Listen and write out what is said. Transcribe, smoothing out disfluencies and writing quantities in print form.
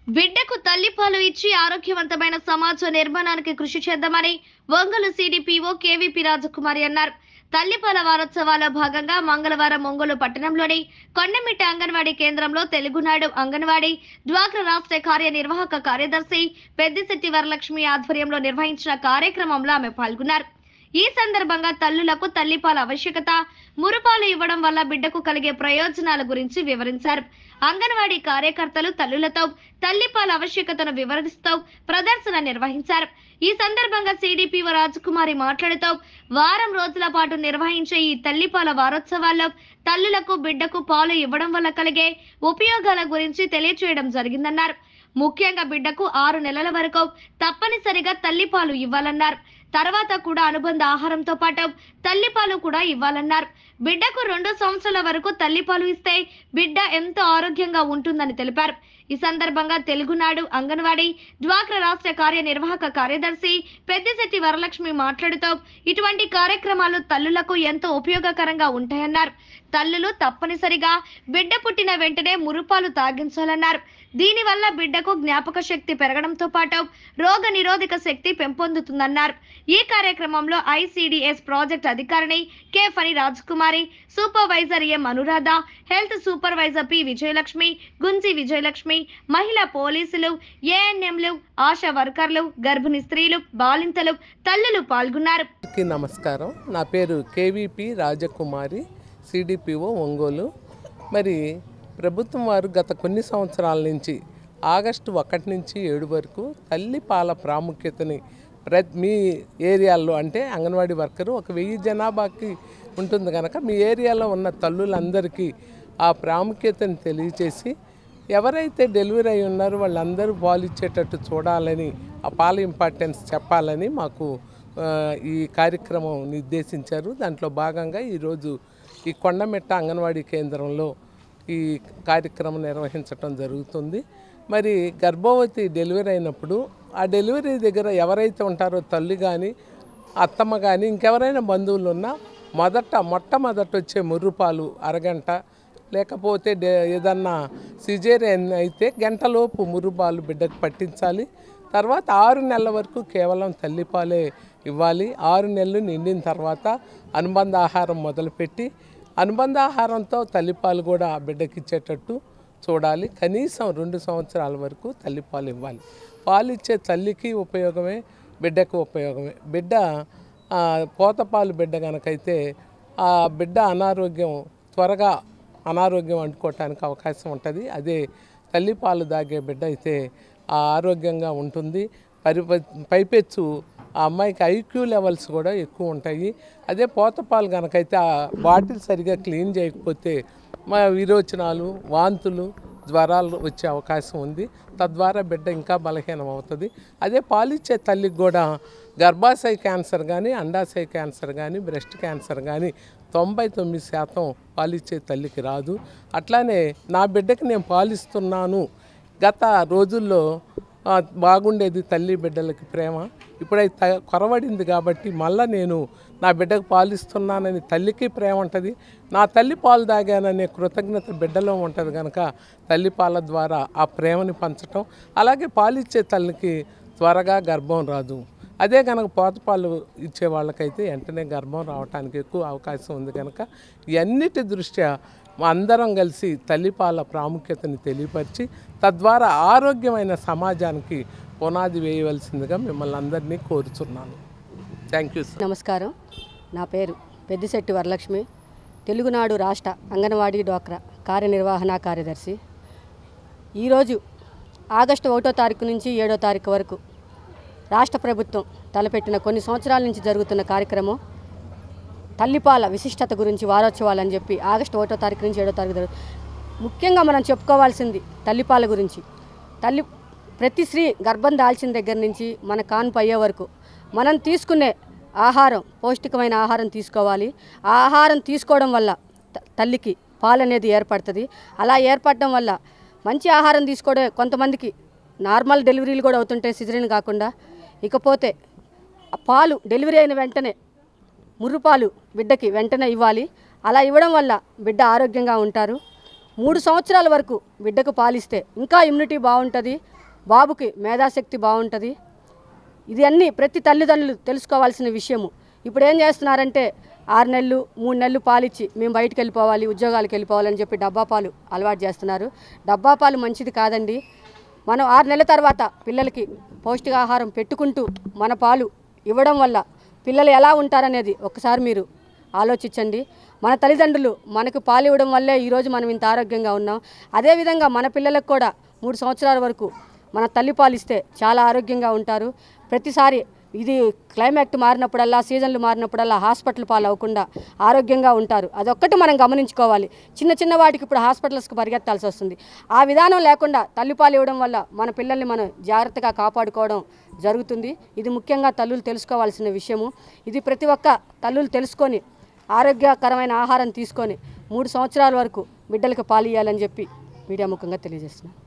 బిడ్డకు తల్లిపాలు ఇచ్చి ఆరోగ్యవంతమైన సమాజ నిర్మాణానికి కృషి చేద్దామని ఒంగోలు సిడిపిఓ కేవీపీ రాజకుమారి అన్నారు. తల్లిపాల వారోత్సవాల భాగంగా మంగళవారం ఒంగోలు పట్టణంలోని కొండమిట్ట అంగన్వాడీ కేంద్రంలో తెలుగునాడు అంగన్వాడీ డ్వాక్రా రాష్ట్ర కార్యనిర్వాహక కార్యదర్శి పెద్దిశెట్టి వరలక్ష్మి ఆధ్వర్యంలో నిర్వహించిన కార్యక్రమంలో ఆమె పాల్గొన్నారు. ఈ సందర్భంగా తల్లులకు తల్లిపాల ఆవశ్యకత, మురుపాలు ఇవ్వడం వల్ల బిడ్డకు కలిగే ప్రయోజనాల గురించి వివరించారు. అంగన్వాడీ కార్యకర్తలు తల్లులతో తల్లిపాల ఆవశ్యకతను వివరిస్తూ ప్రదర్శన నిర్వహించారు. ఈ సందర్భంగా సిడిపిఓ రాజకుమారి మాట్లాడుతూ వారం రోజుల పాటు నిర్వహించే ఈ తల్లిపాల వారోత్సవాల్లో తల్లులకు బిడ్డకు పాలు ఇవ్వడం వల్ల కలిగే ఉపయోగాల గురించి తెలియచేయడం జరిగిందన్నారు. ముఖ్యంగా బిడ్డకు 6 నెలల వరకు తప్పనిసరిగా తల్లిపాలు ఇవ్వాలన్నారు. తర్వాత కూడా అనుబంధ ఆహారంతో పాటు తల్లిపాలు కూడా ఇవ్వాలన్నారు. బిడ్డకు 2 సంవత్సరాల వరకు తల్లిపాలు ఇస్తే బిడ్డ ఎంతో ఆరోగ్యంగా ఉంటుందని తెలిపారు. ఈ సందర్భంగా తెలుగునాడు అంగన్వాడీ డ్వాక్రా రాష్ట్ర కార్యనిర్వాహక కార్యదర్శి పెద్దిశెట్టి వరలక్ష్మి మాట్లాడుతూ ఇటువంటి కార్యక్రమాలు తల్లులకు ఎంతో ఉపయోగకరంగా ఉంటాయన్నారు. తల్లులు తప్పనిసరిగా బిడ్డ పుట్టిన వెంటనే మురుపాలు తాగించాలన్నారు. దీనివల్ల బిడ్డకు జ్ఞాపక శక్తి పెరగడంతో పాటు రోగ నిరోధక శక్తి పెంపొందుతుందన్నారు. ఈ కార్యక్రమంలో ఐసిడిఎస్ ప్రాజెక్ట్ అధికారిని K Phani Rajakumari, supervisor M Anuradha, health supervisor P Vijayalakshmi, Gunji Vijayalakshmi, మహిళా పోలీసులు, ఏఎన్ఎంలు, ఆశా వర్కర్లు, గర్భిణీ స్త్రీలు, బాలింతలు, తల్లులు పాల్గొన్నారు. నమస్కారం. నా పేరు కేవీపీ రాజకుమారి, సిడిపిఓ ఒంగోలు. మరి ప్రభుత్వం వారు గత కొన్ని సంవత్సరాల నుంచి ఆగస్టు 1 నుంచి 7 వరకు తల్లిపాల ప్రాముఖ్యతని మీ ఏరియాల్లో, అంటే అంగన్వాడీ వర్కరు 1000 జనాభాకి ఉంటుంది కనుక మీ ఏరియాలో ఉన్న తల్లులందరికీ ఆ ప్రాముఖ్యతను తెలియచేసి ఎవరైతే డెలివరీ అయి ఉన్నారో వాళ్ళందరూ పాలు ఇచ్చేటట్టు చూడాలని, ఆ పాల ఇంపార్టెన్స్ చెప్పాలని మాకు ఈ కార్యక్రమం నిర్దేశించారు. దాంట్లో భాగంగా ఈరోజు ఈ కొండమిట్ట అంగన్వాడీ కేంద్రంలో ఈ కార్యక్రమం నిర్వహించటం జరుగుతుంది. మరి గర్భవతి డెలివరీ అయినప్పుడు ఆ డెలివరీ దగ్గర ఎవరైతే ఉంటారో తల్లి కానీ అత్తమ్మ కానీ ఇంకెవరైనా బంధువులు ఉన్నా మొట్టమొదట వచ్చే ముర్రుపాలు అరగంట, లేకపోతే ఏదన్నా సిజేరియన్ అయితే గంటలోపు ముర్రుపాలు బిడ్డకు పట్టించాలి. తర్వాత 6 నెలల వరకు కేవలం తల్లిపాలే ఇవ్వాలి. 6 నెలలు నిండిన తర్వాత అనుబంధ ఆహారం మొదలుపెట్టి అనుబంధ ఆహారంతో తల్లిపాలు కూడా బిడ్డకి ఇచ్చేటట్టు చూడాలి. కనీసం 2 సంవత్సరాల వరకు తల్లిపాలు ఇవ్వాలి. పాలు ఇచ్చే తల్లికి ఉపయోగమే, బిడ్డకు ఉపయోగమే. బిడ్డ పోతపాలు బిడ్డ కనుకైతే ఆ బిడ్డ త్వరగా అనారోగ్యం అంటుకోవటానికి అవకాశం ఉంటుంది. అదే తల్లిపాలు దాగే బిడ్డ అయితే ఆరోగ్యంగా ఉంటుంది. పైపెచ్చు ఆ అమ్మాయికి ఐక్యూ లెవెల్స్ కూడా ఎక్కువ ఉంటాయి. అదే పోతపాలు కనుకైతే ఆ బాటిల్ సరిగా క్లీన్ చేయకపోతే విరోచనాలు, వాంతులు, జ్వరాలు వచ్చే అవకాశం ఉంది. తద్వారా బిడ్డ ఇంకా బలహీనం అవుతుంది. అదే పాలిచ్చే తల్లికి కూడా గర్భాశయ క్యాన్సర్ కానీ, అండాశయ క్యాన్సర్ కానీ, బ్రెస్ట్ క్యాన్సర్ కానీ 99% పాలిచ్చే తల్లికి రాదు. అట్లానే నా బిడ్డకి నేను పాలిస్తున్నాను. గత రోజుల్లో బాగుండేది తల్లి బిడ్డలకి ప్రేమ. ఇప్పుడైతే కొరవడింది కాబట్టి మళ్ళీ నేను నా బిడ్డకు పాలిస్తున్నానని తల్లికి ప్రేమ ఉంటుంది. నా తల్లి పాలు తాగాననే కృతజ్ఞత బిడ్డలో ఉంటుంది కనుక తల్లిపాల ద్వారా ఆ ప్రేమని పంచటం. అలాగే పాలిచ్చే తల్లికి త్వరగా గర్భం రాదు. అదే కనుక పోతపాలు ఇచ్చే వాళ్ళకైతే వెంటనే గర్భం రావడానికి ఎక్కువ అవకాశం ఉంది కనుక ఇవన్నిటి దృష్ట్యా అందరం కలిసి తల్లిపాల ప్రాముఖ్యతని తెలియపరిచి తద్వారా ఆరోగ్యమైన సమాజానికి పునాది వేయవలసిందిగా మిమ్మల్ని అందరినీ కోరుచున్నాను. Thank you sir. నమస్కారం. నా పేరు పెద్దిశెట్టి వరలక్ష్మి, తెలుగునాడు రాష్ట్ర అంగన్వాడీ డ్వాక్రా కార్యనిర్వహణ కార్యదర్శి. ఈరోజు ఆగస్టు 1వ తారీఖు నుంచి 7వ తారీఖు వరకు రాష్ట్ర ప్రభుత్వం తలపెట్టిన కొన్ని సంవత్సరాల నుంచి జరుగుతున్న కార్యక్రమం తల్లిపాల విశిష్టత గురించి వారోత్సవాలని చెప్పి ఆగస్టు 1వ తారీఖు నుంచి 7వ తారీఖు ముఖ్యంగా మనం చెప్పుకోవాల్సింది తల్లిపాల గురించి. ప్రతి స్త్రీ గర్భం దాల్చిన దగ్గర నుంచి మన కాన్పు అయ్యే వరకు మనం తీసుకునే ఆహారం, పౌష్టికమైన ఆహారం తీసుకోవాలి. ఆ ఆహారం తీసుకోవడం వల్ల తల్లికి పాలు అనేది ఏర్పడుతుంది. అలా ఏర్పడడం వల్ల మంచి ఆహారం తీసుకోవడం కొంతమందికి నార్మల్ డెలివరీలు కూడా అవుతుంటాయి, సిజరీన్ కాకుండా. ఇకపోతే పాలు డెలివరీ అయిన వెంటనే ముర్రుపాలు బిడ్డకి వెంటనే ఇవ్వాలి. అలా ఇవ్వడం వల్ల బిడ్డ ఆరోగ్యంగా ఉంటారు. 3 సంవత్సరాల వరకు బిడ్డకు పాలిస్తే ఇంకా ఇమ్యూనిటీ బాగుంటుంది, బాబుకి మేధాశక్తి బాగుంటుంది. ఇది అన్నీ ప్రతి తల్లిదండ్రులు తెలుసుకోవాల్సిన విషయము. ఇప్పుడు ఏం చేస్తున్నారంటే 6 నెలలు 3 నెలలు పాలిచ్చి మేము బయటికి వెళ్ళిపోవాలి, ఉద్యోగాలకు వెళ్ళిపోవాలని చెప్పి డబ్బా పాలు అలవాటు చేస్తున్నారు. డబ్బా పాలు మంచిది కాదండి. మనం 6 నెలల తర్వాత పిల్లలకి పౌష్టికాహారం పెట్టుకుంటూ మన పాలు ఇవ్వడం వల్ల పిల్లలు ఎలా ఉంటారనేది ఒకసారి మీరు ఆలోచించండి. మన తల్లిదండ్రులు మనకు పాలు ఇవ్వడం వల్లే ఈరోజు మనం ఇంత ఆరోగ్యంగా ఉన్నాం. అదేవిధంగా మన పిల్లలకు కూడా 3 సంవత్సరాల వరకు మన తల్లిపాలు ఇస్తే చాలా ఆరోగ్యంగా ఉంటారు. ప్రతిసారి ఇది క్లైమాక్ట్ మారినప్పుడల్లా, సీజన్లు మారినప్పుడల్లా హాస్పిటల్ పాలు అవ్వకుండా ఆరోగ్యంగా ఉంటారు. అదొక్కటి మనం గమనించుకోవాలి. చిన్న చిన్న వాటికి ఇప్పుడు హాస్పిటల్స్కి పరిగెత్తాల్సి వస్తుంది. ఆ విధానం లేకుండా తల్లిపాలు ఇవ్వడం వల్ల మన పిల్లల్ని మనం జాగ్రత్తగా కాపాడుకోవడం జరుగుతుంది. ఇది ముఖ్యంగా తల్లులు తెలుసుకోవాల్సిన విషయము. ఇది ప్రతి ఒక్క తల్లులు తెలుసుకొని ఆరోగ్యకరమైన ఆహారం తీసుకొని 3 సంవత్సరాల వరకు బిడ్డలకు పాలు ఇవ్వాలని చెప్పి మీడియా ముఖంగా తెలియజేస్తున్నాను.